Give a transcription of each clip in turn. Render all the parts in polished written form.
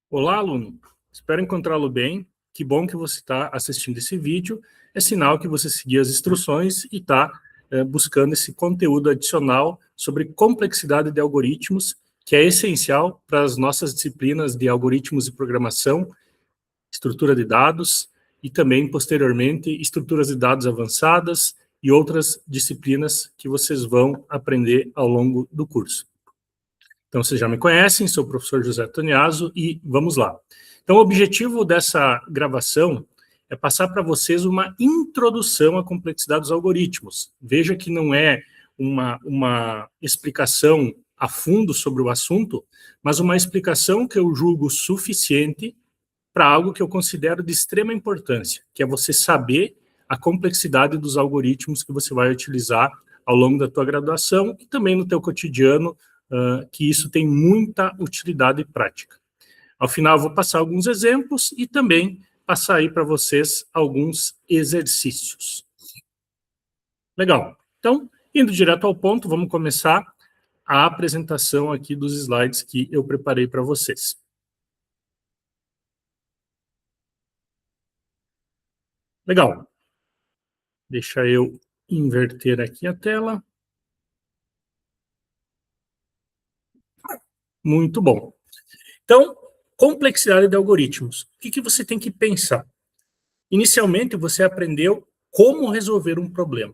Olá, aluno. Espero encontrá-lo bem. Que bom que você está assistindo esse vídeo. É sinal que você seguiu as instruções e está buscando esse conteúdo adicional sobre complexidade de algoritmos, que é essencial para as nossas disciplinas de algoritmos e programação, estrutura de dados e também, posteriormente, estruturas de dados avançadas e outras disciplinas que vocês vão aprender ao longo do curso. Então, vocês já me conhecem, sou o professor José Toniaso e vamos lá. Então, o objetivo dessa gravação é passar para vocês uma introdução à complexidade dos algoritmos. Veja que não é uma explicação a fundo sobre o assunto, mas uma explicação que eu julgo suficiente para algo que eu considero de extrema importância, que é você saber a complexidade dos algoritmos que você vai utilizar ao longo da tua graduação e também no teu cotidiano, que isso tem muita utilidade prática. Ao final, eu vou passar alguns exemplos e também passar aí para vocês alguns exercícios. Legal. Então, indo direto ao ponto, vamos começar a apresentação aqui dos slides que eu preparei para vocês. Legal. Deixa eu inverter aqui a tela. Muito bom. Então, complexidade de algoritmos. O que você tem que pensar? Inicialmente, você aprendeu como resolver um problema.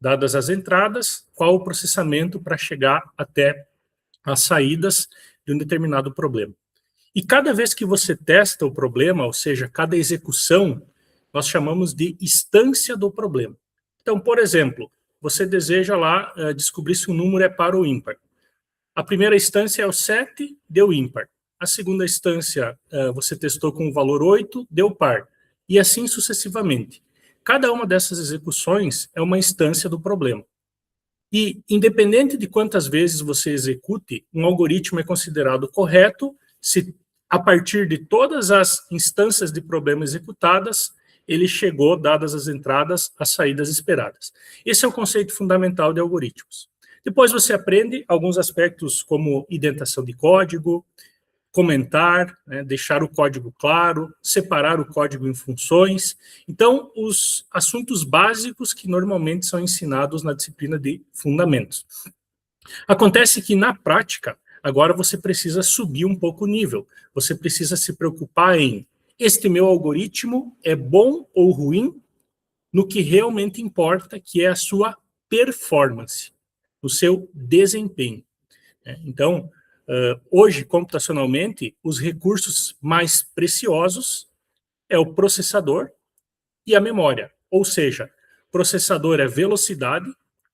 Dadas as entradas, qual o processamento para chegar até as saídas de um determinado problema. E cada vez que você testa o problema, ou seja, cada execução, nós chamamos de instância do problema. Então, por exemplo, você deseja lá descobrir se um número é par ou ímpar. A primeira instância é o 7, deu ímpar. A segunda instância, você testou com o valor 8, deu par. E assim sucessivamente. Cada uma dessas execuções é uma instância do problema. E, independente de quantas vezes você execute, um algoritmo é considerado correto se, a partir de todas as instâncias de problema executadas, ele chegou, dadas as entradas, às saídas esperadas. Esse é o conceito fundamental de algoritmos. Depois você aprende alguns aspectos como indentação de código, comentar, deixar o código claro, separar o código em funções. Então, os assuntos básicos que normalmente são ensinados na disciplina de fundamentos. Acontece que, na prática, agora você precisa subir um pouco o nível. Você precisa se preocupar em: este meu algoritmo é bom ou ruim no que realmente importa, que é a sua performance, o seu desempenho. Então, hoje, computacionalmente, os recursos mais preciosos é o processador e a memória. Ou seja, processador é velocidade,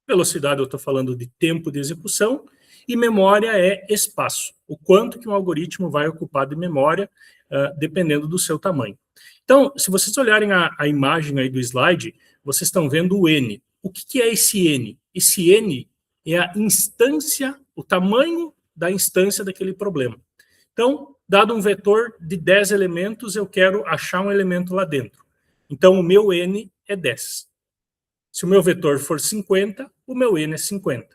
velocidade eu estou falando de tempo de execução, e memória é espaço, o quanto que um algoritmo vai ocupar de memória, dependendo do seu tamanho. Então, se vocês olharem a imagem aí do slide, vocês estão vendo o N. O que é esse N? Esse N é a instância, o tamanho da instância daquele problema. Então, dado um vetor de 10 elementos, eu quero achar um elemento lá dentro. Então, o meu N é 10. Se o meu vetor for 50, o meu N é 50.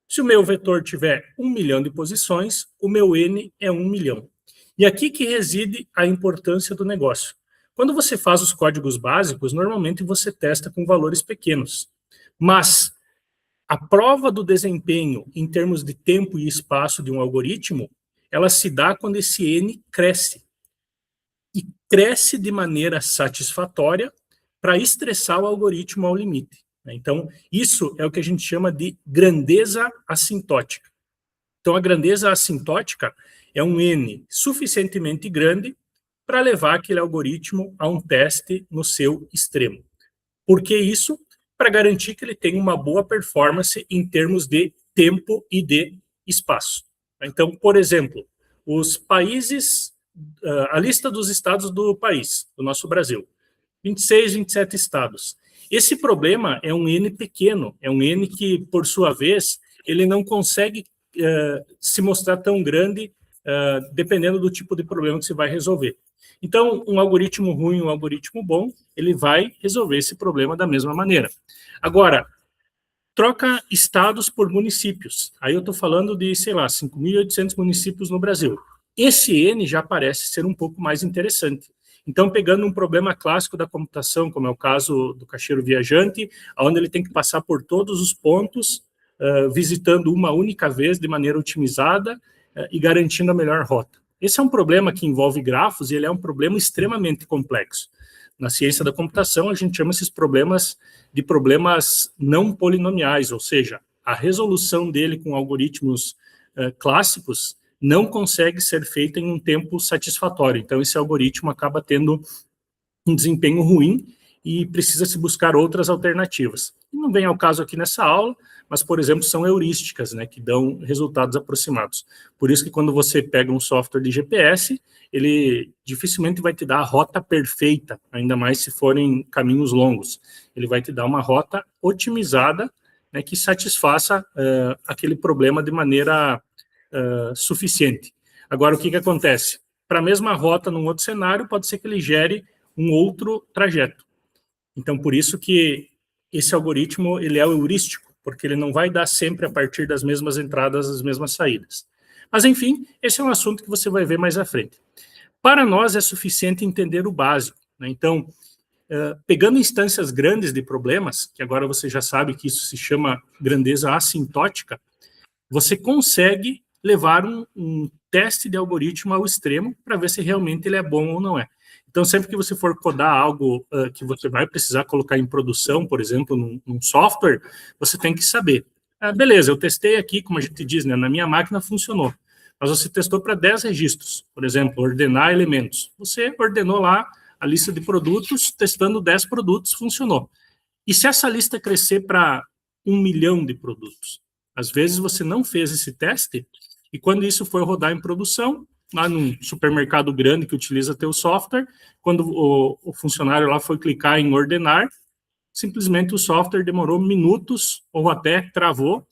Se o meu vetor tiver 1 milhão de posições, o meu N é 1 milhão. E aqui que reside a importância do negócio. Quando você faz os códigos básicos, normalmente você testa com valores pequenos. Mas a prova do desempenho em termos de tempo e espaço de um algoritmo, ela se dá quando esse N cresce. E cresce de maneira satisfatória para estressar o algoritmo ao limite. Então, isso é o que a gente chama de grandeza assintótica. Então, a grandeza assintótica é um N suficientemente grande para levar aquele algoritmo a um teste no seu extremo. Por que isso? Para garantir que ele tenha uma boa performance em termos de tempo e de espaço. Então, por exemplo, os países, a lista dos estados do país, do nosso Brasil, 26, 27 estados. Esse problema é um N pequeno, é um N que, por sua vez, ele não consegue se mostrar tão grande, dependendo do tipo de problema que você vai resolver. Então, um algoritmo ruim, um algoritmo bom, ele vai resolver esse problema da mesma maneira. Agora, troca estados por municípios. Aí eu estou falando de, sei lá, 5.800 municípios no Brasil. esse N já parece ser um pouco mais interessante. Então, pegando um problema clássico da computação, como é o caso do caixeiro viajante, onde ele tem que passar por todos os pontos, visitando uma única vez de maneira otimizada e garantindo a melhor rota. Esse é um problema que envolve grafos e ele é um problema extremamente complexo. Na ciência da computação, a gente chama esses problemas de problemas não polinomiais, ou seja, a resolução dele com algoritmos clássicos não consegue ser feita em um tempo satisfatório. Então, esse algoritmo acaba tendo um desempenho ruim e precisa se buscar outras alternativas. Não vem ao caso aqui nessa aula, mas, por exemplo, são heurísticas, né, que dão resultados aproximados. Por isso que quando você pega um software de GPS, ele dificilmente vai te dar a rota perfeita, ainda mais se forem caminhos longos. Ele vai te dar uma rota otimizada, né, que satisfaça aquele problema de maneira suficiente. Agora, o que acontece? Para a mesma rota, num outro cenário, pode ser que ele gere um outro trajeto. Então, por isso que esse algoritmo ele é heurístico, porque ele não vai dar sempre a partir das mesmas entradas, as mesmas saídas. Mas, enfim, esse é um assunto que você vai ver mais à frente. Para nós, é suficiente entender o básico, né? Então, pegando instâncias grandes de problemas, que agora você já sabe que isso se chama grandeza assintótica, você consegue levar um teste de algoritmo ao extremo para ver se realmente ele é bom ou não é. Então, sempre que você for codar algo que você vai precisar colocar em produção, por exemplo, num software, você tem que saber. Beleza, eu testei aqui, como a gente diz, né, na minha máquina funcionou. Mas você testou para 10 registros, por exemplo, ordenar elementos. Você ordenou lá a lista de produtos, testando 10 produtos, funcionou. E se essa lista crescer para 1 milhão de produtos? Às vezes você não fez esse teste, e quando isso for rodar em produção, lá num supermercado grande que utiliza teu software, quando o funcionário lá foi clicar em ordenar, simplesmente o software demorou minutos ou até travou,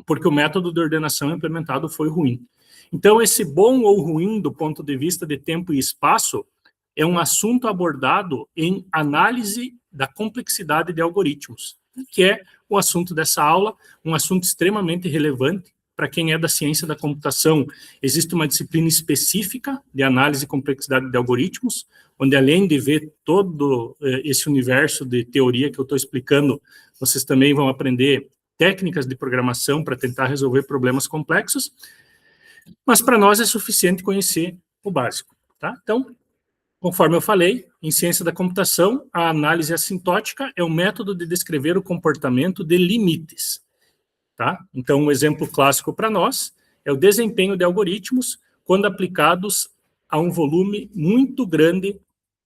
porque o método de ordenação implementado foi ruim. Então, esse bom ou ruim do ponto de vista de tempo e espaço é um assunto abordado em análise da complexidade de algoritmos, que é o assunto dessa aula, um assunto extremamente relevante. Para quem é da ciência da computação, existe uma disciplina específica de análise e complexidade de algoritmos, onde além de ver todo esse universo de teoria que eu estou explicando, vocês também vão aprender técnicas de programação para tentar resolver problemas complexos, mas para nós é suficiente conhecer o básico, tá? Então, conforme eu falei, em ciência da computação, a análise assintótica é um método de descrever o comportamento de limites. Tá? Então, um exemplo clássico para nós é o desempenho de algoritmos quando aplicados a um volume muito grande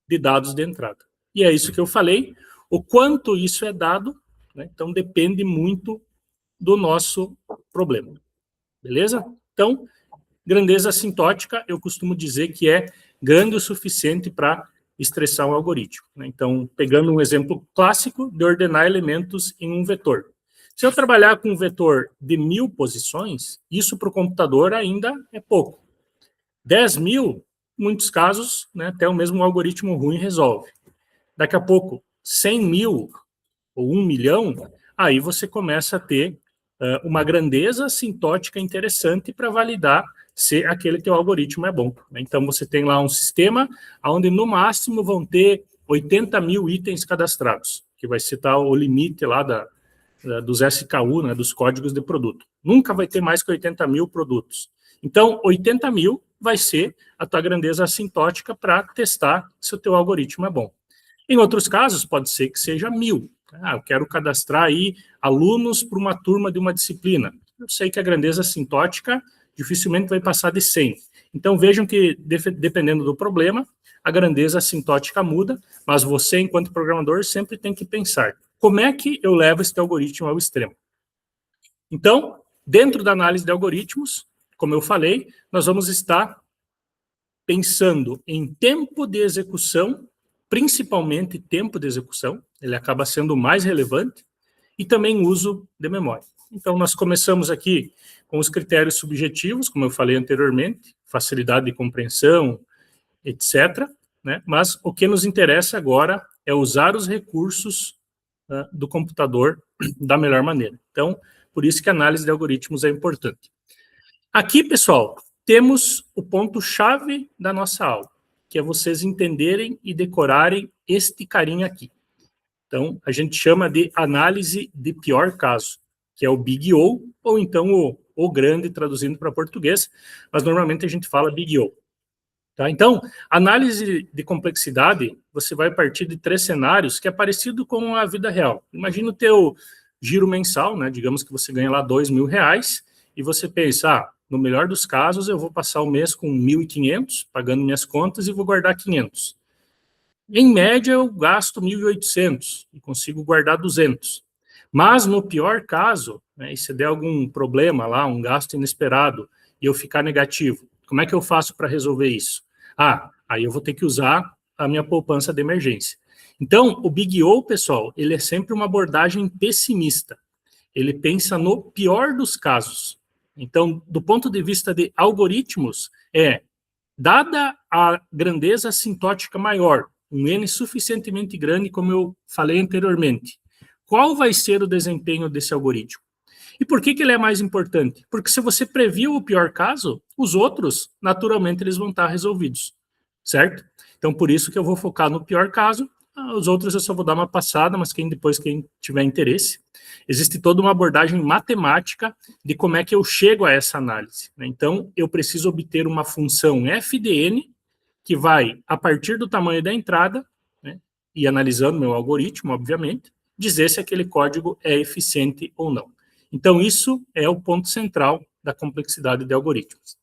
de dados de entrada. E é isso que eu falei. O quanto isso é dado, né? Então, depende muito do nosso problema. Beleza? Então, grandeza assintótica, eu costumo dizer que é grande o suficiente para estressar um algoritmo, né? Então, pegando um exemplo clássico de ordenar elementos em um vetor. Se eu trabalhar com um vetor de 1000 posições, isso para o computador ainda é pouco. 10.000, em muitos casos, né, até o mesmo algoritmo ruim resolve. Daqui a pouco, 100.000 ou 1 milhão, aí você começa a ter uma grandeza assintótica interessante para validar se aquele teu algoritmo é bom. Então, você tem lá um sistema onde, no máximo, vão ter 80.000 itens cadastrados, que vai citar o limite lá dos SKU, né, dos códigos de produto. Nunca vai ter mais que 80.000 produtos. Então, 80.000 vai ser a tua grandeza assintótica para testar se o teu algoritmo é bom. Em outros casos, pode ser que seja 1.000. Eu quero cadastrar aí alunos para uma turma de uma disciplina. Eu sei que a grandeza assintótica dificilmente vai passar de 100. Então, vejam que, dependendo do problema, a grandeza assintótica muda, mas você, enquanto programador, sempre tem que pensar: como é que eu levo esse algoritmo ao extremo? Então, dentro da análise de algoritmos, como eu falei, nós vamos estar pensando em tempo de execução, principalmente tempo de execução, ele acaba sendo o mais relevante, e também uso de memória. Então, nós começamos aqui com os critérios subjetivos, como eu falei anteriormente, facilidade de compreensão, etc., né? Mas o que nos interessa agora é usar os recursos do computador da melhor maneira. Então, por isso que a análise de algoritmos é importante. Aqui, pessoal, temos o ponto-chave da nossa aula, que é vocês entenderem e decorarem este carinha aqui. Então, a gente chama de análise de pior caso, que é o Big O, ou então o grande, traduzindo para português, mas normalmente a gente fala Big O. Tá? Então, análise de complexidade, você vai partir de 3 cenários que é parecido com a vida real. Imagina o teu giro mensal, né? Digamos que você ganha lá R$2.000 e você pensa, no melhor dos casos, eu vou passar o mês com 1.500, pagando minhas contas, e vou guardar 500. Em média, eu gasto 1.800 e consigo guardar 200. Mas, no pior caso, né, e se der algum problema lá, um gasto inesperado, e eu ficar negativo, como é que eu faço para resolver isso? Aí eu vou ter que usar a minha poupança de emergência. Então, o Big O, pessoal, ele é sempre uma abordagem pessimista. Ele pensa no pior dos casos. Então, do ponto de vista de algoritmos, dada a grandeza assintótica maior, um N suficientemente grande, como eu falei anteriormente, qual vai ser o desempenho desse algoritmo? E por que ele é mais importante? Porque se você previu o pior caso, os outros, naturalmente, eles vão estar resolvidos, certo? Então, por isso que eu vou focar no pior caso, os outros eu só vou dar uma passada, mas quem tiver interesse. Existe toda uma abordagem matemática de como é que eu chego a essa análise, né? Então, eu preciso obter uma função f de n, que vai, a partir do tamanho da entrada, né, e analisando meu algoritmo, obviamente, dizer se aquele código é eficiente ou não. Então, isso é o ponto central da complexidade de algoritmos.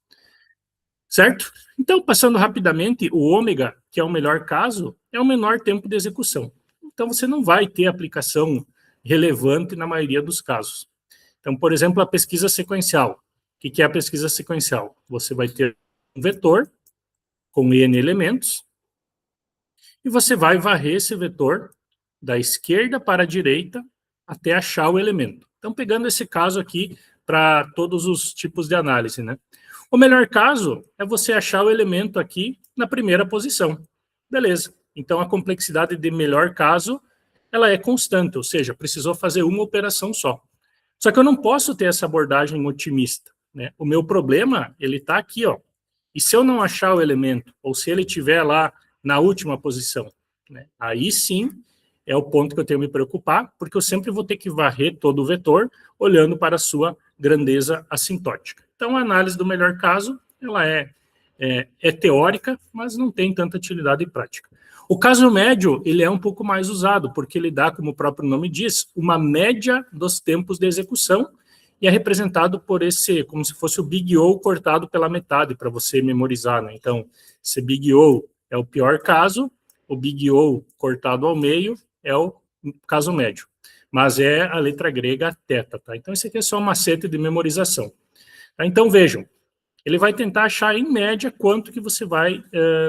Certo? Então, passando rapidamente, o ômega, que é o melhor caso, é o menor tempo de execução. Então, você não vai ter aplicação relevante na maioria dos casos. Então, por exemplo, a pesquisa sequencial. O que é a pesquisa sequencial? Você vai ter um vetor com N elementos e você vai varrer esse vetor da esquerda para a direita até achar o elemento. Então, pegando esse caso aqui para todos os tipos de análise, né? O melhor caso é você achar o elemento aqui na primeira posição. Beleza. Então, a complexidade de melhor caso, ela é constante, ou seja, precisou fazer uma operação só. Só que eu não posso ter essa abordagem otimista, né? O meu problema, ele está aqui, ó. E se eu não achar o elemento, ou se ele estiver lá na última posição, né? Aí sim é o ponto que eu tenho que me preocupar, porque eu sempre vou ter que varrer todo o vetor olhando para a sua grandeza assintótica. Então, a análise do melhor caso, ela é teórica, mas não tem tanta utilidade prática. O caso médio, ele é um pouco mais usado, porque ele dá, como o próprio nome diz, uma média dos tempos de execução, e é representado por esse, como se fosse o Big O cortado pela metade, para você memorizar, né? Então, se Big O é o pior caso, o Big O cortado ao meio é o caso médio. Mas é a letra grega θ, tá? Então, esse aqui é só um macete de memorização. Tá? Então, vejam, ele vai tentar achar, em média, quanto que você vai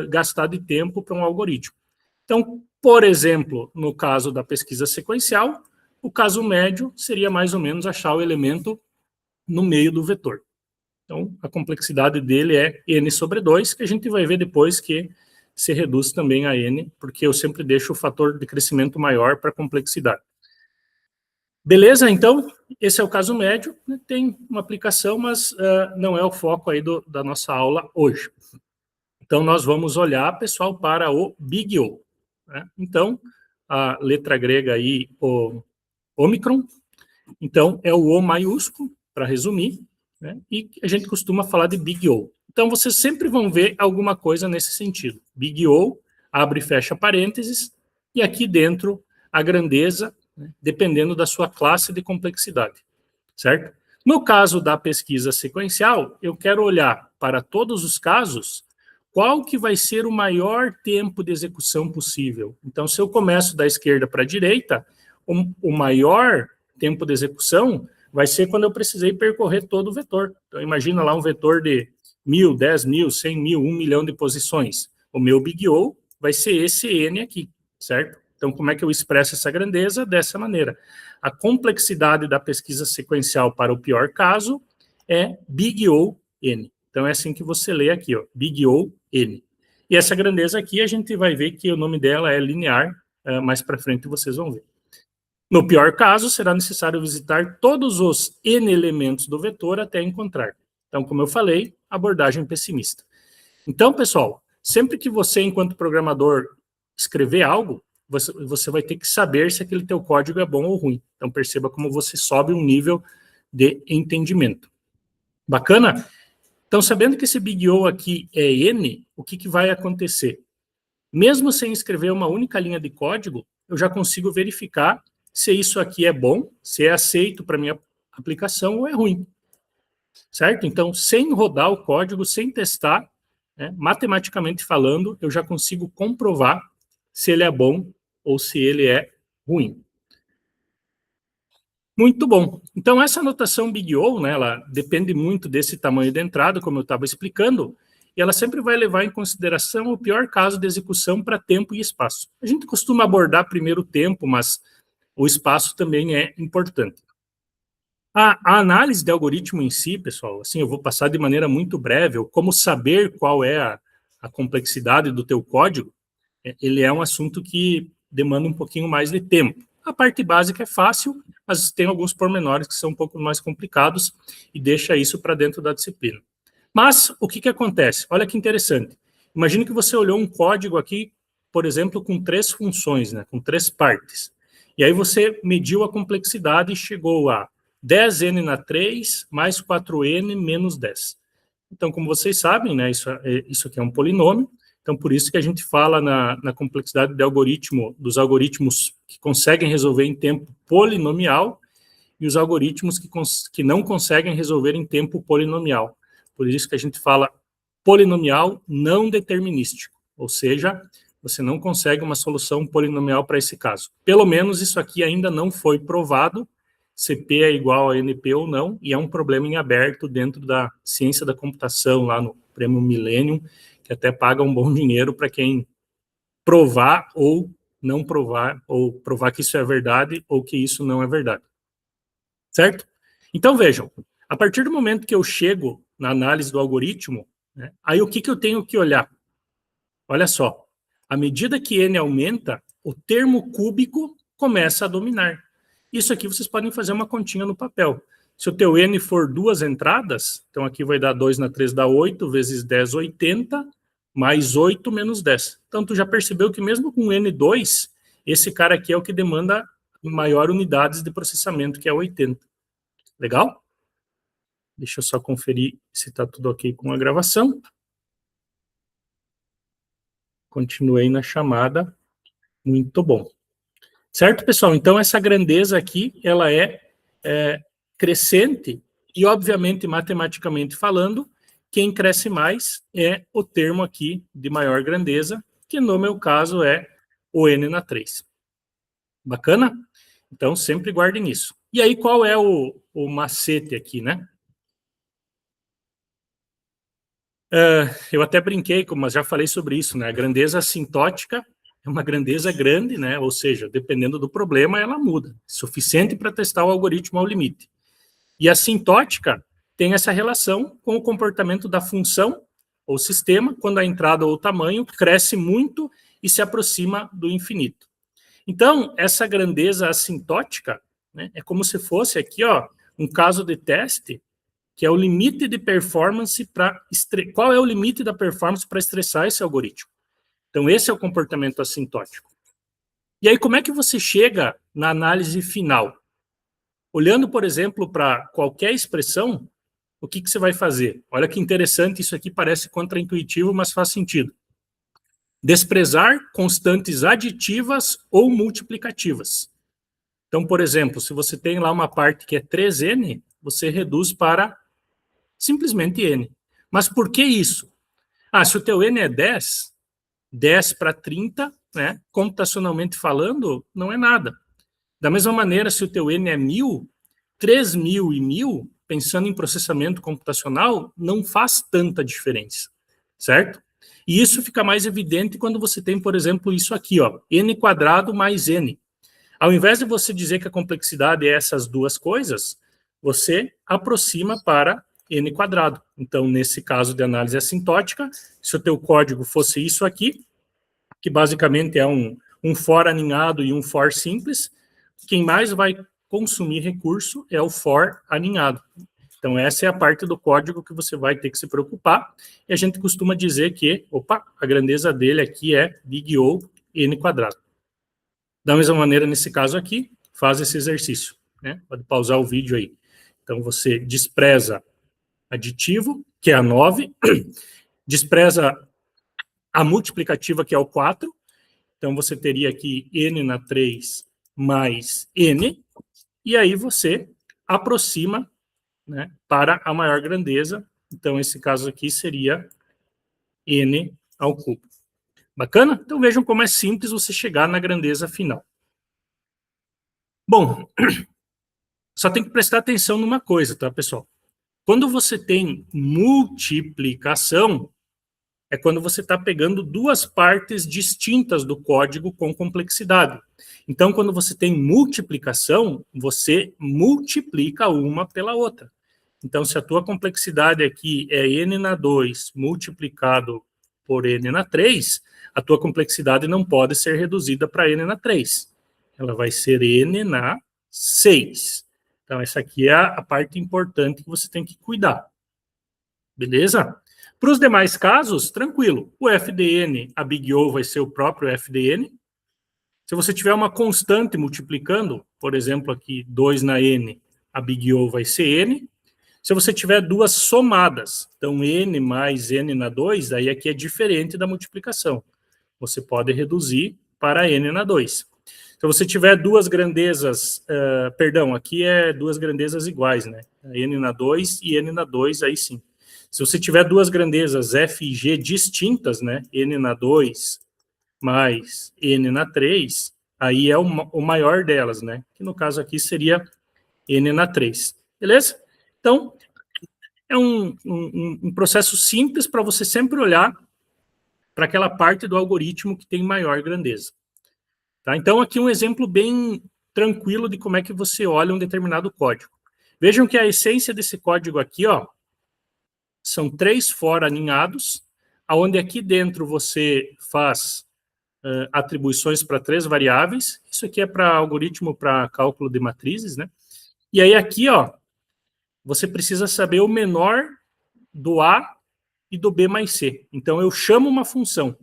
gastar de tempo para um algoritmo. Então, por exemplo, no caso da pesquisa sequencial, o caso médio seria mais ou menos achar o elemento no meio do vetor. Então, a complexidade dele é n sobre 2, que a gente vai ver depois que se reduz também a n, porque eu sempre deixo o fator de crescimento maior para a complexidade. Beleza? Então, esse é o caso médio, né? Tem uma aplicação, mas não é o foco aí da nossa aula hoje. Então, nós vamos olhar, pessoal, para o Big O, né? Então, a letra grega aí, o ômicron, então é o O maiúsculo, para resumir, né? E a gente costuma falar de Big O. Então, vocês sempre vão ver alguma coisa nesse sentido. Big O, abre e fecha parênteses, e aqui dentro a grandeza, né, dependendo da sua classe de complexidade, certo? No caso da pesquisa sequencial, eu quero olhar para todos os casos qual que vai ser o maior tempo de execução possível. Então, se eu começo da esquerda para a direita, o maior tempo de execução vai ser quando eu precisei percorrer todo o vetor. Então, imagina lá um vetor de 1.000, 10.000, 100.000, 1 milhão de posições. O meu Big O vai ser esse N aqui, certo? Então, como é que eu expresso essa grandeza? Dessa maneira. A complexidade da pesquisa sequencial para o pior caso é Big O N. Então, é assim que você lê aqui, ó, Big O N. E essa grandeza aqui, a gente vai ver que o nome dela é linear, mais para frente vocês vão ver. No pior caso, será necessário visitar todos os N elementos do vetor até encontrar. Então, Então, como eu falei, abordagem pessimista. Então, pessoal, sempre que você, enquanto programador, escrever algo, você vai ter que saber se aquele teu código é bom ou ruim. Então, perceba como você sobe um nível de entendimento. Bacana? Então, sabendo que esse Big O aqui é N, o que vai acontecer? Mesmo sem escrever uma única linha de código, eu já consigo verificar se isso aqui é bom, se é aceito para minha aplicação ou é ruim. Certo? Então, sem rodar o código, sem testar, né, matematicamente falando, eu já consigo comprovar se ele é bom ou se ele é ruim. Muito bom. Então, essa notação Big O, né, ela depende muito desse tamanho de entrada, como eu estava explicando, e ela sempre vai levar em consideração o pior caso de execução para tempo e espaço. A gente costuma abordar primeiro o tempo, mas o espaço também é importante. A análise de algoritmo em si, pessoal, assim, eu vou passar de maneira muito breve, como saber qual é a complexidade do teu código, ele é um assunto que demanda um pouquinho mais de tempo. A parte básica é fácil, mas tem alguns pormenores que são um pouco mais complicados e deixa isso para dentro da disciplina. Mas o que acontece? Olha que interessante. Imagine que você olhou um código aqui, por exemplo, com 3 funções, né, com 3 partes. E aí você mediu a complexidade e chegou a 10n na 3 mais 4n menos 10. Então, como vocês sabem, né, isso aqui é um polinômio. Então, por isso que a gente fala na complexidade de algoritmo, dos algoritmos que conseguem resolver em tempo polinomial e os algoritmos que não conseguem resolver em tempo polinomial. Por isso que a gente fala polinomial não determinístico, ou seja, você não consegue uma solução polinomial para esse caso. Pelo menos isso aqui ainda não foi provado, se P é igual a NP ou não, e é um problema em aberto dentro da ciência da computação, lá no Prêmio Millennium, que até paga um bom dinheiro para quem provar ou não provar, ou provar que isso é verdade ou que isso não é verdade. Certo? Então, vejam, a partir do momento que eu chego na análise do algoritmo, né, aí o que eu tenho que olhar? Olha só, à medida que n aumenta, o termo cúbico começa a dominar. Isso aqui vocês podem fazer uma continha no papel. Se o teu n for 2 entradas, então aqui vai dar 2 na 3 dá 8, vezes 10, 80, mais 8 menos 10. Então, tu já percebeu que mesmo com n2, esse cara aqui é o que demanda maior unidades de processamento, que é 80. Legal? Deixa eu só conferir se está tudo ok com a gravação. Continuei na chamada. Muito bom. Certo, pessoal? Então, essa grandeza aqui, ela é crescente e, obviamente, matematicamente falando, quem cresce mais é o termo aqui de maior grandeza, que no meu caso é o n na 3. Bacana? Então, sempre guardem isso. E aí, qual é o macete aqui, né? Eu até brinquei, mas já falei sobre isso, né? A grandeza assintótica é uma grandeza grande, né? Ou seja, dependendo do problema, ela muda. Suficiente para testar o algoritmo ao limite. E a assintótica tem essa relação com o comportamento da função ou sistema, quando a entrada ou o tamanho cresce muito e se aproxima do infinito. Então, essa grandeza assintótica, né, é como se fosse aqui, ó, um caso de teste, que é o limite de performance para... Qual é o limite da performance para estressar esse algoritmo? Então, esse é o comportamento assintótico. E aí, como é que você chega na análise final? Olhando, por exemplo, para qualquer expressão, o que você vai fazer? Olha que interessante, isso aqui parece contraintuitivo, mas faz sentido. Desprezar constantes aditivas ou multiplicativas. Então, por exemplo, se você tem lá uma parte que é 3n, você reduz para simplesmente n. Mas por que isso? Se o teu n é 10, 10 para 30, né, computacionalmente falando, não é nada. Da mesma maneira, se o teu n é 1000, 3000 e 1000, pensando em processamento computacional, não faz tanta diferença, certo? E isso fica mais evidente quando você tem, por exemplo, isso aqui, ó, n quadrado mais n. Ao invés de você dizer que a complexidade é essas duas coisas, você aproxima para n quadrado. Então, nesse caso de análise assintótica, se o teu código fosse isso aqui, que basicamente é um for aninhado e um for simples, quem mais vai consumir recurso é o for aninhado. Então, essa é a parte do código que você vai ter que se preocupar, e a gente costuma dizer que, a grandeza dele aqui é big O n quadrado. Da mesma maneira, nesse caso aqui, faz esse exercício, né? Pode pausar o vídeo aí. Então, você despreza aditivo, que é a 9, despreza a multiplicativa, que é o 4, então você teria aqui n na 3 mais n, e aí você aproxima, né, para a maior grandeza, então esse caso aqui seria n ao cubo. Bacana? Então vejam como é simples você chegar na grandeza final. Bom, só tem que prestar atenção numa coisa, tá, pessoal? Quando você tem multiplicação, é quando você está pegando duas partes distintas do código com complexidade. Então, quando você tem multiplicação, você multiplica uma pela outra. Então, se a tua complexidade aqui é n na 2 multiplicado por n na 3, a tua complexidade não pode ser reduzida para n na 3. Ela vai ser n na 6. Então, essa aqui é a parte importante que você tem que cuidar. Beleza? Para os demais casos, tranquilo. O FDN, a Big O vai ser o próprio FDN. Se você tiver uma constante multiplicando, por exemplo, aqui 2 na n, a Big O vai ser n. Se você tiver duas somadas, então n mais n na 2, aí aqui é diferente da multiplicação. Você pode reduzir para n na 2. Se você tiver duas grandezas, aqui é duas grandezas iguais, né? N na 2 e n na 2, aí sim. Se você tiver duas grandezas f e g distintas, né? N na 2 mais n na 3, aí é o maior delas, né? Que no caso aqui seria n na 3. Beleza? Então, é um processo simples para você sempre olhar para aquela parte do algoritmo que tem maior grandeza. Tá? Então, aqui um exemplo bem tranquilo de como é que você olha um determinado código. Vejam que a essência desse código aqui, ó, são 3 for aninhados, onde aqui dentro você faz atribuições para 3 variáveis. Isso aqui é para algoritmo para cálculo de matrizes, né? E aí aqui, ó, você precisa saber o menor do A e do B mais C. Então, eu chamo uma função.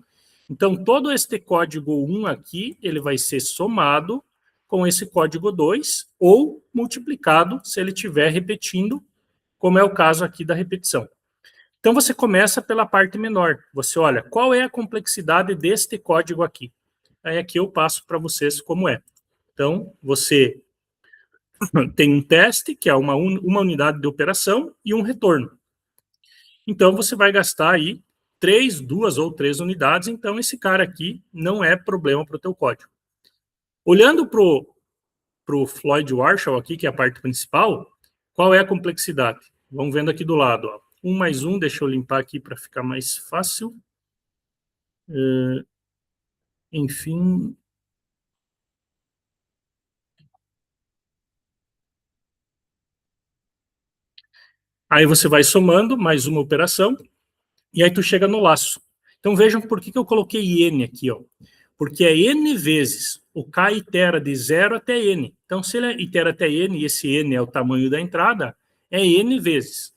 Então, todo este código 1 aqui, ele vai ser somado com esse código 2 ou multiplicado se ele estiver repetindo, como é o caso aqui da repetição. Então, você começa pela parte menor. Você olha, qual é a complexidade deste código aqui? Aí aqui eu passo para vocês como é. Então, você tem um teste, que é uma unidade de operação, e um retorno. Então, você vai gastar aí 2 ou 3 unidades, então esse cara aqui não é problema para o teu código. Olhando para o Floyd Warshall aqui, que é a parte principal, qual é a complexidade? Vamos vendo aqui do lado. Ó. 1 mais 1, deixa eu limpar aqui para ficar mais fácil. Enfim. Aí você vai somando mais uma operação, e aí tu chega no laço. Então vejam por que eu coloquei n aqui, ó. Porque é n vezes o k itera de 0 até n. Então, se ele itera até n, e esse n é o tamanho da entrada, é n vezes.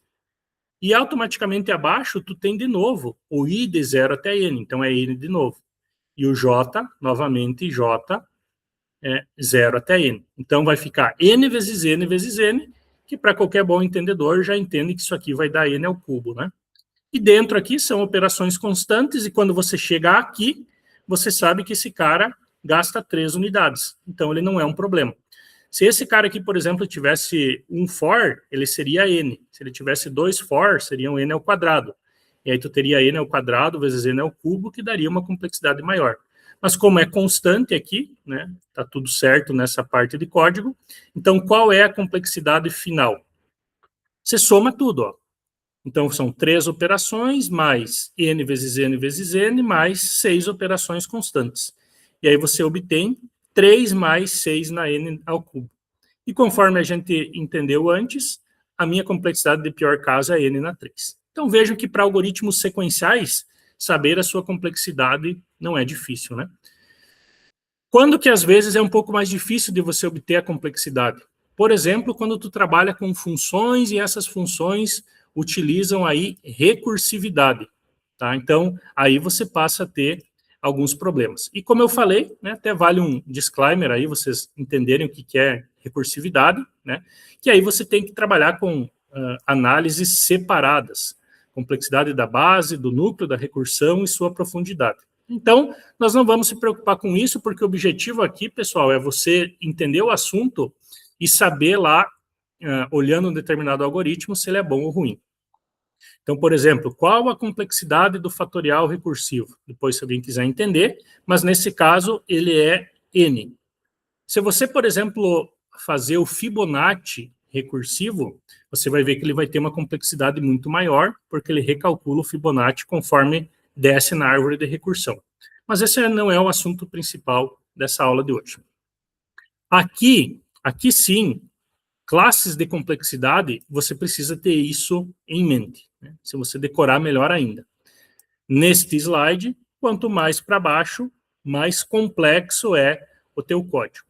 E automaticamente abaixo, tu tem de novo o i de 0 até n, então é n de novo. E o j, novamente, j é 0 até n. Então, vai ficar n vezes n, que para qualquer bom entendedor já entende que isso aqui vai dar n ao cubo, né? E dentro aqui são operações constantes, e quando você chegar aqui, você sabe que esse cara gasta 3 unidades. Então, ele não é um problema. Se esse cara aqui, por exemplo, tivesse um for, ele seria n. Se ele tivesse 2 for, seriam n ao quadrado. E aí tu teria n ao quadrado vezes n ao cubo, que daria uma complexidade maior. Mas como é constante aqui, né, tá tudo certo nessa parte de código, então qual é a complexidade final? Você soma tudo, ó. Então, são 3 operações, mais n vezes n, mais 6 operações constantes. E aí você obtém 3 mais 6 na n ao cubo. E conforme a gente entendeu antes, a minha complexidade de pior caso é n na 3. Então, vejam que para algoritmos sequenciais, saber a sua complexidade não é difícil, né? Quando que às vezes é um pouco mais difícil de você obter a complexidade? Por exemplo, quando tu trabalha com funções e essas funções utilizam aí recursividade, tá? Então, aí você passa a ter alguns problemas. E como eu falei, né, até vale um disclaimer aí, vocês entenderem o que é recursividade, né? Que aí você tem que trabalhar com análises separadas, complexidade da base, do núcleo, da recursão e sua profundidade. Então, nós não vamos se preocupar com isso, porque o objetivo aqui, pessoal, é você entender o assunto e saber lá, olhando um determinado algoritmo, se ele é bom ou ruim. Então, por exemplo, qual a complexidade do fatorial recursivo? Depois, se alguém quiser entender, mas nesse caso, ele é N. Se você, por exemplo, fazer o Fibonacci recursivo, você vai ver que ele vai ter uma complexidade muito maior, porque ele recalcula o Fibonacci conforme desce na árvore de recursão. Mas esse não é o assunto principal dessa aula de hoje. Aqui sim, classes de complexidade, você precisa ter isso em mente, né? Se você decorar, melhor ainda. Neste slide, quanto mais para baixo, mais complexo é o teu código.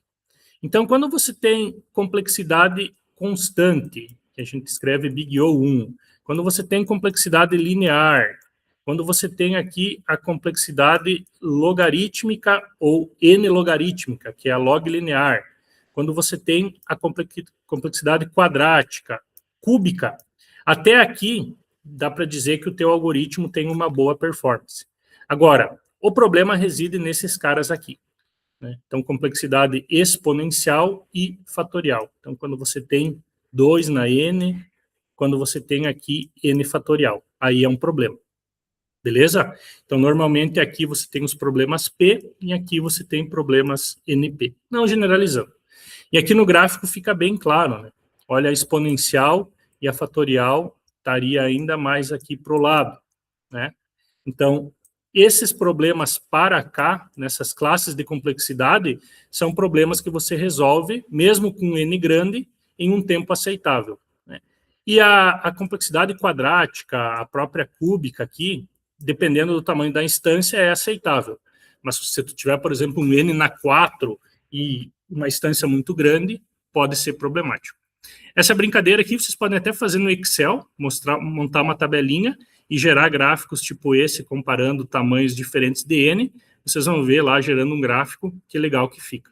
Então, quando você tem complexidade constante, que a gente escreve Big O1, quando você tem complexidade linear, quando você tem aqui a complexidade logarítmica ou n-logarítmica, que é a log linear, quando você tem a complexidade quadrática, cúbica, até aqui dá para dizer que o teu algoritmo tem uma boa performance. Agora, o problema reside nesses caras aqui, né? Então, complexidade exponencial e fatorial. Então, quando você tem 2 na n, quando você tem aqui n fatorial, aí é um problema. Beleza? Então, normalmente aqui você tem os problemas P e aqui você tem problemas NP. Não generalizando. E aqui no gráfico fica bem claro, né? Olha, a exponencial e a fatorial estaria ainda mais aqui para o lado, né? Então, esses problemas para cá, nessas classes de complexidade, são problemas que você resolve, mesmo com N grande, em um tempo aceitável, né? E a complexidade quadrática, a própria cúbica aqui, dependendo do tamanho da instância, é aceitável. Mas se tu tiver, por exemplo, um N na 4 e uma instância muito grande, pode ser problemático. Essa brincadeira aqui vocês podem até fazer no Excel, montar uma tabelinha e gerar gráficos tipo esse, comparando tamanhos diferentes de N. Vocês vão ver lá gerando um gráfico, que legal que fica.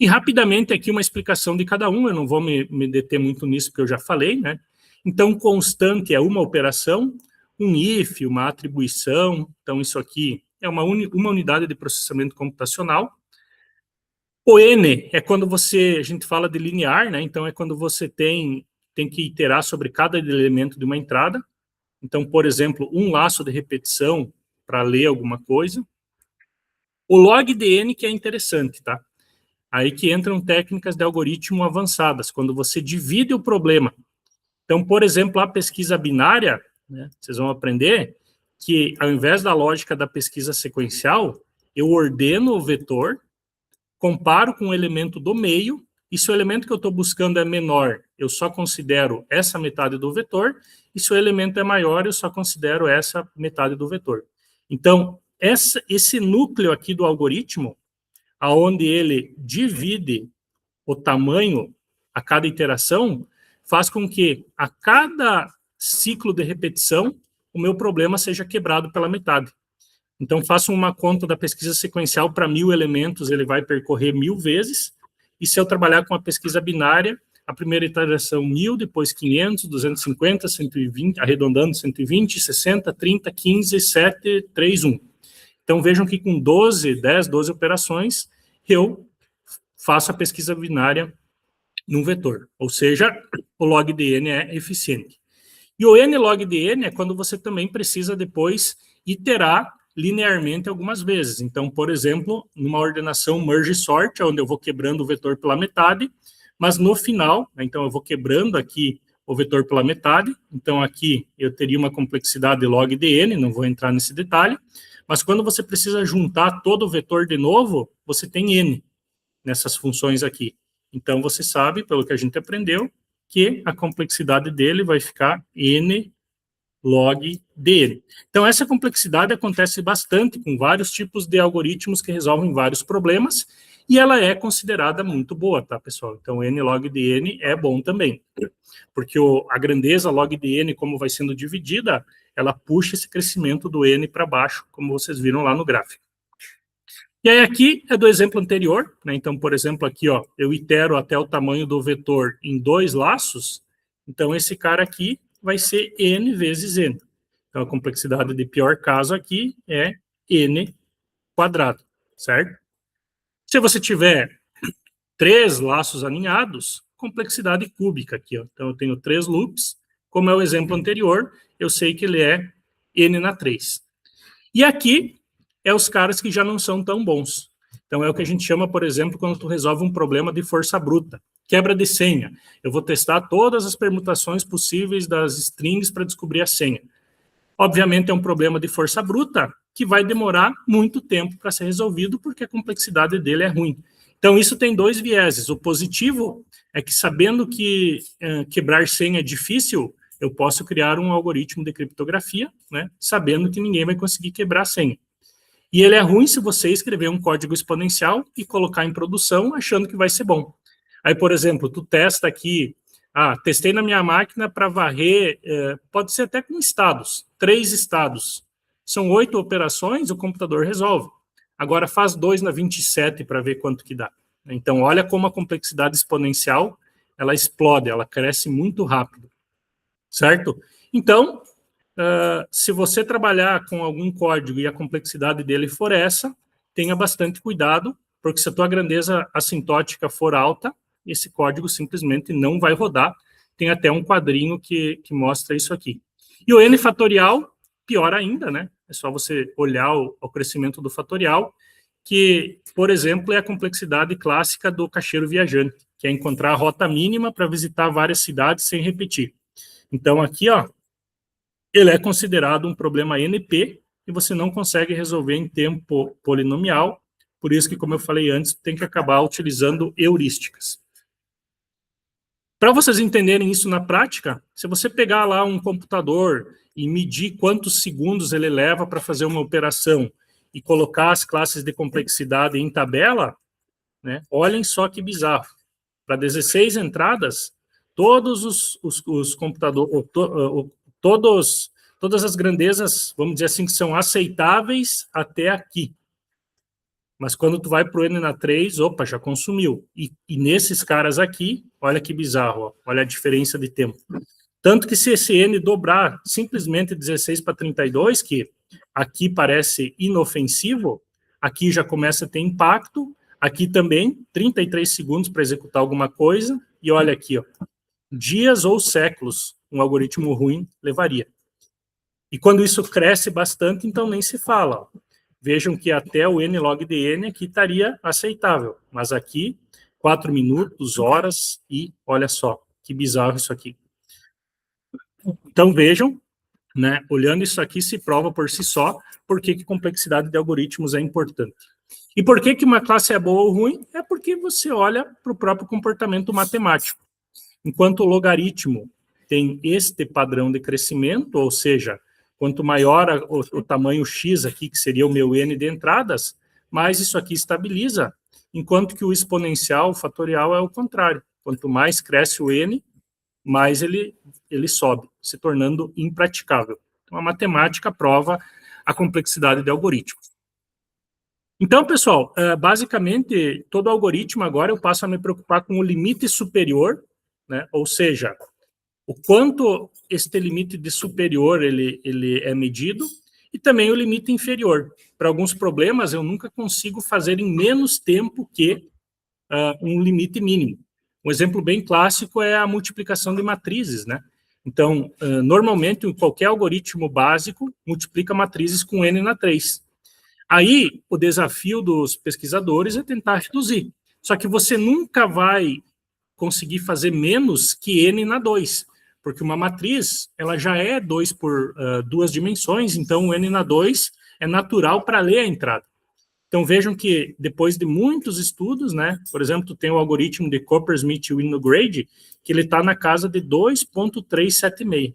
E rapidamente aqui uma explicação de cada um, eu não vou me deter muito nisso, porque eu já falei, né? Então, constante é uma operação, um if, uma atribuição, então isso aqui é uma unidade de processamento computacional. O N é quando a gente fala de linear, né? Então é quando você tem que iterar sobre cada elemento de uma entrada. Então, por exemplo, um laço de repetição para ler alguma coisa. O log de N que é interessante, tá? Aí que entram técnicas de algoritmo avançadas, quando você divide o problema. Então, por exemplo, a pesquisa binária, né, vocês vão aprender que, ao invés da lógica da pesquisa sequencial, eu ordeno o vetor, comparo com o elemento do meio, e se o elemento que eu estou buscando é menor, eu só considero essa metade do vetor, e se o elemento é maior, eu só considero essa metade do vetor. Então, esse núcleo aqui do algoritmo, aonde ele divide o tamanho a cada iteração, faz com que a cada ciclo de repetição o meu problema seja quebrado pela metade. Então, faço uma conta da pesquisa sequencial para 1000 elementos, ele vai percorrer 1000 vezes, e se eu trabalhar com a pesquisa binária, a primeira iteração 1000, depois 500, 250, 120, arredondando 120, 60, 30, 15, 7, 3, 1. Então, vejam que com 10, 12 operações, eu faço a pesquisa binária num vetor. Ou seja, o log de n é eficiente. E o n log de n é quando você também precisa depois iterar linearmente algumas vezes. Então, por exemplo, numa ordenação merge sort, onde eu vou quebrando o vetor pela metade, mas no final, né, então eu vou quebrando aqui o vetor pela metade, então aqui eu teria uma complexidade log de n, não vou entrar nesse detalhe, mas quando você precisa juntar todo o vetor de novo, você tem n nessas funções aqui. Então, você sabe, pelo que a gente aprendeu, que a complexidade dele vai ficar n log dn. Então, essa complexidade acontece bastante com vários tipos de algoritmos que resolvem vários problemas, e ela é considerada muito boa, tá, pessoal? Então, n log de n é bom também, porque a grandeza log de n, como vai sendo dividida, ela puxa esse crescimento do n para baixo, como vocês viram lá no gráfico. E aí aqui é do exemplo anterior, né? Então, por exemplo, aqui, ó, eu itero até o tamanho do vetor em 2 laços, então esse cara aqui vai ser n vezes n. Então, a complexidade de pior caso aqui é n quadrado, certo? Se você tiver 3 laços alinhados, complexidade cúbica aqui, ó. Então, eu tenho 3 loops, como é o exemplo anterior, eu sei que ele é n na 3. E aqui é os caras que já não são tão bons. Então, é o que a gente chama, por exemplo, quando tu resolve um problema de força bruta. Quebra de senha. Eu vou testar todas as permutações possíveis das strings para descobrir a senha. Obviamente, é um problema de força bruta que vai demorar muito tempo para ser resolvido, porque a complexidade dele é ruim. Então, isso tem 2 vieses. O positivo é que, sabendo que quebrar senha é difícil, eu posso criar um algoritmo de criptografia, né, sabendo que ninguém vai conseguir quebrar a senha. E ele é ruim se você escrever um código exponencial e colocar em produção achando que vai ser bom. Aí, por exemplo, tu testa aqui, testei na minha máquina para varrer, pode ser até com estados, 3 estados. São 8 operações, o computador resolve. Agora faz 2 na 27 para ver quanto que dá. Então, olha como a complexidade exponencial, ela explode, ela cresce muito rápido, certo? Então, se você trabalhar com algum código e a complexidade dele for essa, tenha bastante cuidado, porque se a tua grandeza assintótica for alta, esse código simplesmente não vai rodar. Tem até um quadrinho que mostra isso aqui. E o n fatorial, pior ainda, né? É só você olhar o crescimento do fatorial, que, por exemplo, é a complexidade clássica do caixeiro viajante, que é encontrar a rota mínima para visitar várias cidades sem repetir. Então, aqui, ó, ele é considerado um problema NP e você não consegue resolver em tempo polinomial, por isso que, como eu falei antes, tem que acabar utilizando heurísticas. Para vocês entenderem isso na prática, se você pegar lá um computador e medir quantos segundos ele leva para fazer uma operação e colocar as classes de complexidade em tabela, né, olhem só que bizarro. Para 16 entradas, todos os computadores, todas as grandezas, vamos dizer assim, que são aceitáveis até aqui. Mas quando tu vai para o n na 3, opa, já consumiu. E nesses caras aqui, olha que bizarro, ó, olha a diferença de tempo. Tanto que se esse n dobrar simplesmente 16 para 32, que aqui parece inofensivo, aqui já começa a ter impacto, aqui também, 33 segundos para executar alguma coisa, e olha aqui, ó, dias ou séculos um algoritmo ruim levaria. E quando isso cresce bastante, então nem se fala, ó. Vejam que até o n log de n aqui estaria aceitável, mas aqui 4 minutos, horas e olha só, que bizarro isso aqui. Então vejam, né, olhando isso aqui se prova por si só por que complexidade de algoritmos é importante. E por que uma classe é boa ou ruim? É porque você olha para o próprio comportamento matemático. Enquanto o logaritmo tem este padrão de crescimento, ou seja, quanto maior o tamanho x aqui, que seria o meu n de entradas, mais isso aqui estabiliza, enquanto que o exponencial, o fatorial, é o contrário. Quanto mais cresce o n, mais ele sobe, se tornando impraticável. Então, a matemática prova a complexidade de algoritmos. Então, pessoal, basicamente, todo algoritmo agora eu passo a me preocupar com o limite superior, né? Ou seja, o quanto este limite de superior ele é medido, e também o limite inferior. Para alguns problemas, eu nunca consigo fazer em menos tempo que um limite mínimo. Um exemplo bem clássico é a multiplicação de matrizes, né? Então, normalmente, qualquer algoritmo básico multiplica matrizes com n na 3. Aí, o desafio dos pesquisadores é tentar reduzir. Só que você nunca vai conseguir fazer menos que n na 2, porque uma matriz ela já é 2 por 2 dimensões, então o n na 2 é natural para ler a entrada. Então vejam que depois de muitos estudos, né, por exemplo, tu tem o algoritmo de Coppersmith-Winograd, que ele está na casa de 2.376.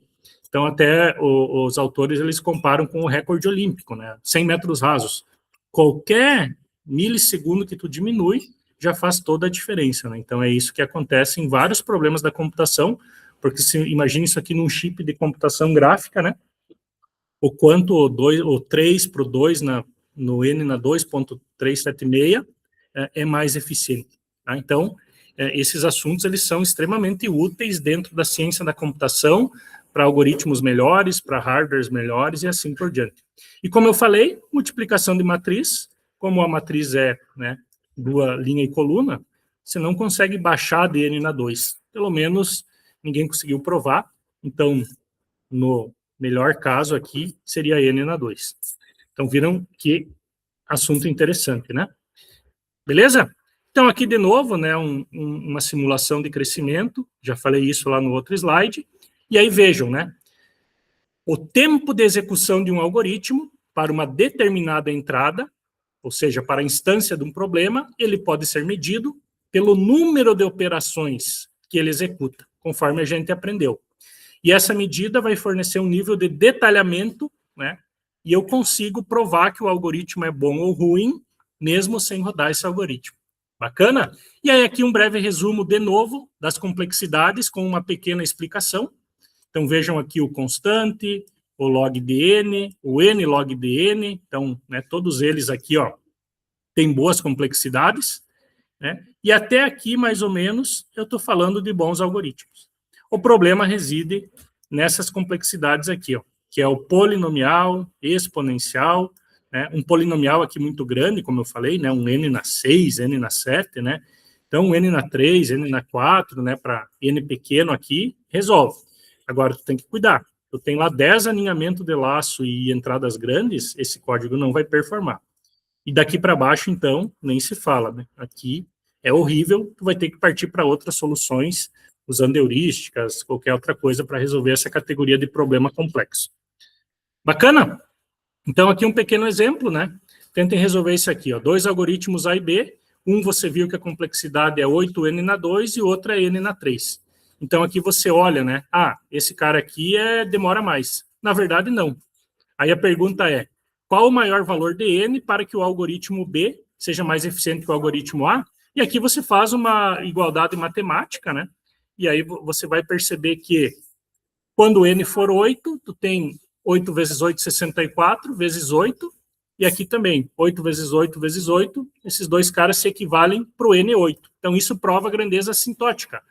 Então, até os autores, eles comparam com o recorde olímpico, né? 100 metros rasos. Qualquer milissegundo que tu diminui, já faz toda a diferença, né? Então, é isso que acontece em vários problemas da computação, porque se imagine isso aqui num chip de computação gráfica, né? O quanto o 3 para o 2 no N na 2.376 é mais eficiente. Tá? Então, esses assuntos eles são extremamente úteis dentro da ciência da computação, para algoritmos melhores, para hardwares melhores e assim por diante. E como eu falei, multiplicação de matriz, como a matriz é, né, duas linha e coluna, você não consegue baixar de N na 2. Pelo menos ninguém conseguiu provar. Então, no melhor caso aqui, seria N na 2. Então, viram que assunto interessante, né? Beleza? Então, aqui de novo, né, uma simulação de crescimento. Já falei isso lá no outro slide. E aí vejam, né? O tempo de execução de um algoritmo para uma determinada entrada, ou seja, para a instância de um problema, ele pode ser medido pelo número de operações que ele executa, conforme a gente aprendeu. E essa medida vai fornecer um nível de detalhamento, né? E eu consigo provar que o algoritmo é bom ou ruim, mesmo sem rodar esse algoritmo. Bacana? E aí aqui um breve resumo, de novo, das complexidades, com uma pequena explicação. Então, vejam aqui o constante, o log de n, o n log de n. Então, né, todos eles aqui, ó, têm boas complexidades. Né? E até aqui, mais ou menos, eu estou falando de bons algoritmos. O problema reside nessas complexidades aqui, ó, que é o polinomial, exponencial, né? Um polinomial aqui muito grande, como eu falei, né? Um n na 6, n na 7, né? Então, n na 3, n na 4, né? Para n pequeno aqui, resolve. Agora, tu tem que cuidar. Eu tenho lá 10 alinhamentos de laço e entradas grandes, esse código não vai performar. E daqui para baixo, então, nem se fala, né? Aqui é horrível, tu vai ter que partir para outras soluções, usando heurísticas, qualquer outra coisa para resolver essa categoria de problema complexo. Bacana? Então, aqui um pequeno exemplo, né? Tentem resolver isso aqui, ó. 2 algoritmos A e B. Um você viu que a complexidade é 8n na 2 e o outro é n na 3. Então, aqui você olha, né? Ah, esse cara aqui demora mais. Na verdade, não. Aí a pergunta é, qual o maior valor de n para que o algoritmo B seja mais eficiente que o algoritmo A? E aqui você faz uma igualdade matemática, né? E aí você vai perceber que quando n for 8, tu tem 8 vezes 8, 64, vezes 8, e aqui também, 8 vezes 8, vezes 8, esses dois caras se equivalem para o N8. Então, isso prova a grandeza assintótica.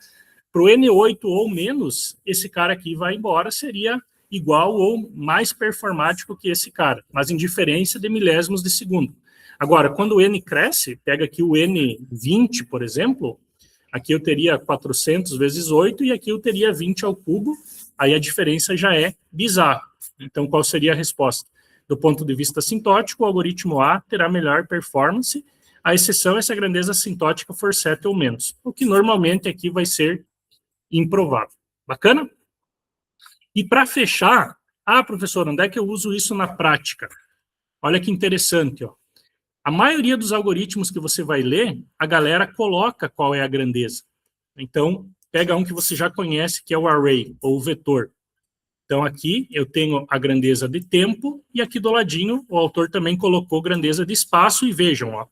Para o N8 ou menos, esse cara aqui vai embora, seria igual ou mais performático que esse cara, mas em diferença de milésimos de segundo. Agora, quando o N cresce, pega aqui o N20, por exemplo, aqui eu teria 400 vezes 8 e aqui eu teria 20 ao cubo, aí a diferença já é bizarra. Então, qual seria a resposta? Do ponto de vista assintótico, o algoritmo A terá melhor performance, a exceção é se a grandeza assintótica for 7 ou menos, o que normalmente aqui vai ser improvável. Bacana? E para fechar, professor, onde é que eu uso isso na prática? Olha que interessante, ó. A maioria dos algoritmos que você vai ler, a galera coloca qual é a grandeza. Então, pega um que você já conhece, que é o array, ou o vetor. Então, aqui eu tenho a grandeza de tempo, e aqui do ladinho o autor também colocou grandeza de espaço, e vejam, ó,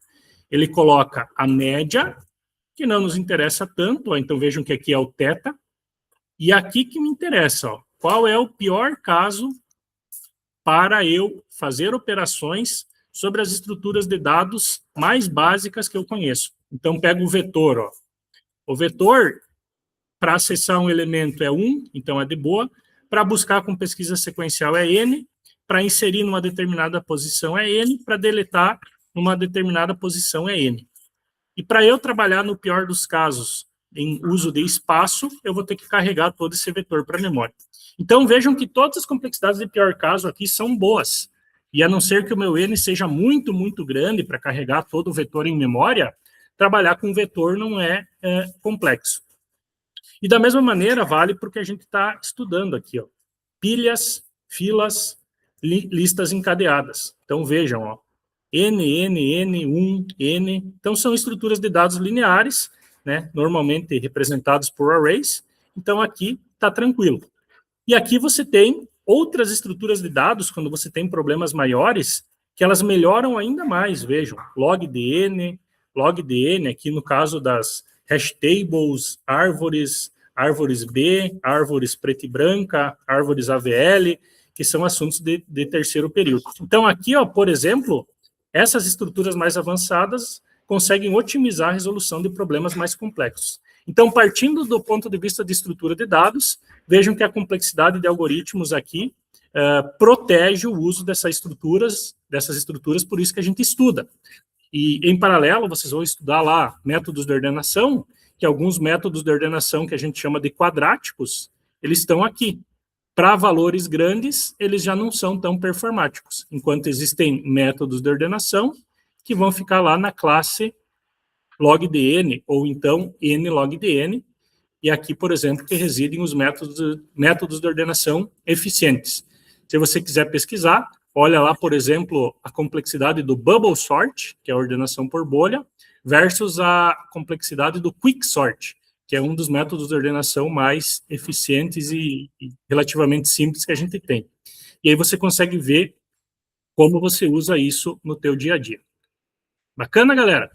ele coloca a média, que não nos interessa tanto, ó, então vejam que aqui é o θ, e aqui que me interessa, ó, qual é o pior caso para eu fazer operações sobre as estruturas de dados mais básicas que eu conheço. Então, pego o vetor, ó. O vetor, para acessar um elemento é 1, então é de boa. Para buscar com pesquisa sequencial é n. Para inserir numa determinada posição é n. Para deletar numa determinada posição é n. E para eu trabalhar no pior dos casos, em uso de espaço, eu vou ter que carregar todo esse vetor para a memória. Então, vejam que todas as complexidades de pior caso aqui são boas. E a não ser que o meu n seja muito, muito grande para carregar todo o vetor em memória, trabalhar com vetor não é complexo. E da mesma maneira vale para o que a gente está estudando aqui, ó. Pilhas, filas, listas encadeadas. Então vejam, ó, N, 1, N. Então são estruturas de dados lineares, né, normalmente representados por arrays. Então aqui está tranquilo. E aqui você tem outras estruturas de dados, quando você tem problemas maiores, que elas melhoram ainda mais, vejam, logDN, aqui no caso das hash tables, árvores B, árvores preta e branca, árvores AVL, que são assuntos de terceiro período. Então, aqui, ó, por exemplo, essas estruturas mais avançadas conseguem otimizar a resolução de problemas mais complexos. Então, partindo do ponto de vista de estrutura de dados, vejam que a complexidade de algoritmos aqui protege o uso dessas estruturas, por isso que a gente estuda. E, em paralelo, vocês vão estudar lá métodos de ordenação, que alguns métodos de ordenação que a gente chama de quadráticos, eles estão aqui. Para valores grandes, eles já não são tão performáticos, enquanto existem métodos de ordenação que vão ficar lá na classe logDN, ou então nlogDN, e aqui, por exemplo, que residem os métodos de ordenação eficientes. Se você quiser pesquisar, olha lá, por exemplo, a complexidade do bubble sort, que é a ordenação por bolha, versus a complexidade do quick sort, que é um dos métodos de ordenação mais eficientes e relativamente simples que a gente tem. E aí você consegue ver como você usa isso no teu dia a dia. Bacana, galera?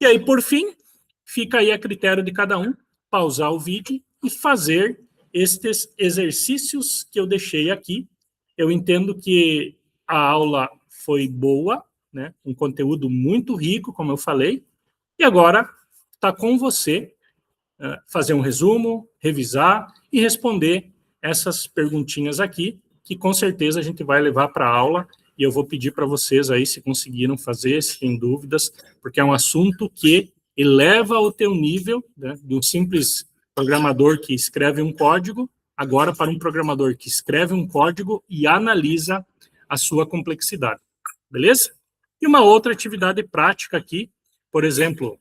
E aí, por fim, fica aí a critério de cada um pausar o vídeo e fazer estes exercícios que eu deixei aqui. Eu entendo que a aula foi boa, né? Um conteúdo muito rico, como eu falei, e agora está com você fazer um resumo, revisar e responder essas perguntinhas aqui, que com certeza a gente vai levar para a aula, e eu vou pedir para vocês aí, se conseguiram fazer, se tem dúvidas, porque é um assunto que eleva o teu nível, né, de um simples programador que escreve um código, agora para um programador que escreve um código e analisa a sua complexidade. Beleza? E uma outra atividade prática aqui, por exemplo,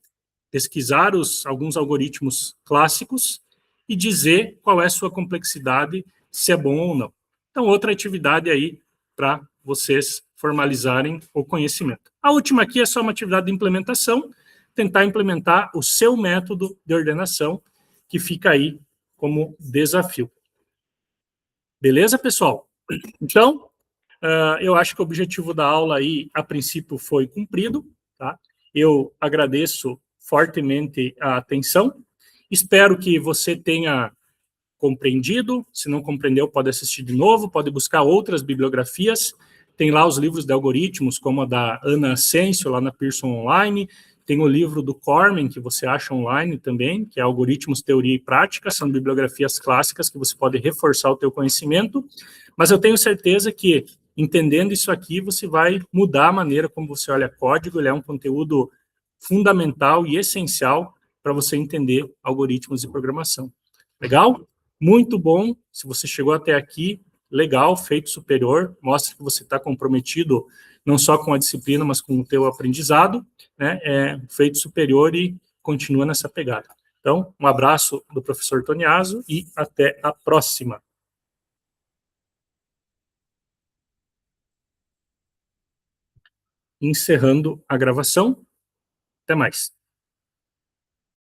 pesquisar alguns algoritmos clássicos e dizer qual é a sua complexidade, se é bom ou não. Então, outra atividade aí para vocês formalizarem o conhecimento. A última aqui é só uma atividade de implementação, tentar implementar o seu método de ordenação, que fica aí como desafio. Beleza, pessoal? Então, eu acho que o objetivo da aula aí, a princípio, foi cumprido, tá? Eu agradeço fortemente a atenção. Espero que você tenha compreendido. Se não compreendeu, pode assistir de novo, pode buscar outras bibliografias. Tem lá os livros de algoritmos, como a da Ana Asensio, lá na Pearson Online. Tem o livro do Cormen, que você acha online também, que é Algoritmos, Teoria e Prática. São bibliografias clássicas que você pode reforçar o teu conhecimento. Mas eu tenho certeza que, entendendo isso aqui, você vai mudar a maneira como você olha código. Ele é um conteúdo fundamental e essencial para você entender algoritmos de programação. Legal? Muito bom. Se você chegou até aqui, legal, feito superior. Mostra que você está comprometido não só com a disciplina, mas com o teu aprendizado, né? Feito superior e continua nessa pegada. Então, um abraço do professor Toniaso e até a próxima. Encerrando a gravação. Até mais.